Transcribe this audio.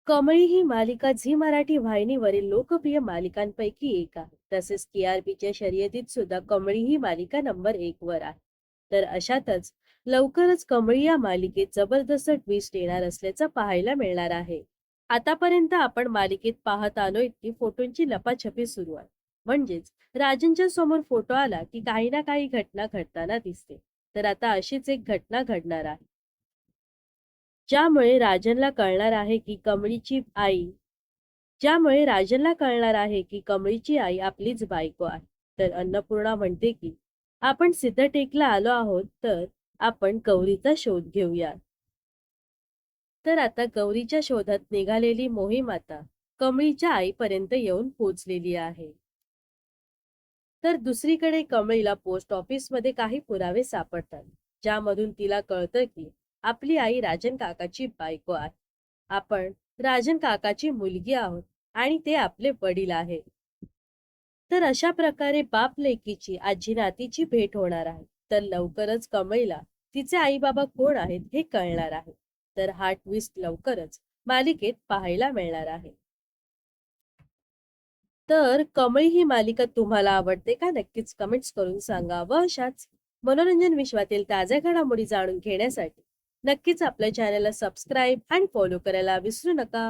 कमळी ही मालिका झी मराठी वाहिनीवरील लोकप्रिय मालिकांपैकी एक आहे. तसेच टीआरपीच्या शर्यतीत सुद्धा कमळी ही मालिका नंबर 1 वर आहे. तर अशातच लवकरच कमळी या मालिकेत जबरदस्त ट्विस्ट येणार असल्याचं पाहायला मिळणार आहे. आतापर्यंत आपण मालिकेत पाहत आलोय की फोटोंची लपाछपी सुरू आहे. म्हणजेच राजांच्या समोर फोटो आला की काही ना काही घटना घडताना दिसते. तर आता अशीच एक घटना घडणार आहे. ज्यामुळे राजनला कळणार आहे की कमळीची आई ज्यामुळे राजनला कळणार आहे की कमळीची आई आपलीच बायको आहे. तर अन्नपूर्णा म्हणते की आपण सिद्धटेकला आलो आहोत, तर आपण गौरीचा शोध घेऊया. तर आता गौरीच्या शोधात निघालेली मोहीम आता कमळीच्या आईपर्यंत येऊन पोहोचलेली आहे. तर दुसरीकडे कमळीला पोस्ट ऑफिसमध्ये काही पुरावे सापडतात, ज्यामधून तिला कळतं की आपली आई राजन काकाची बायको आहे. आपण राजन काकाची मुलगी आहोत आणि ते आपले वडील आहेत. तर अशा प्रकारे बाप लेकीची आजी नातीची भेट होणार आहे. तर लवकरच कमळीला तिचे आई बाबा कोण आहेत हे कळणार आहे. तर हा ट्विस्ट लवकरच मालिकेत पाहायला मिळणार आहे. तर कमळी ही मालिका तुम्हाला आवडते का? नक्कीच कमेंट्स करून सांगा. व अशाच मनोरंजन विश्वातील ताज्या घडामोडी जाणून घेण्यासाठी नक्कीच आपल्या चॅनलला सबस्क्राईब आणि फॉलो करायला विसरू नका.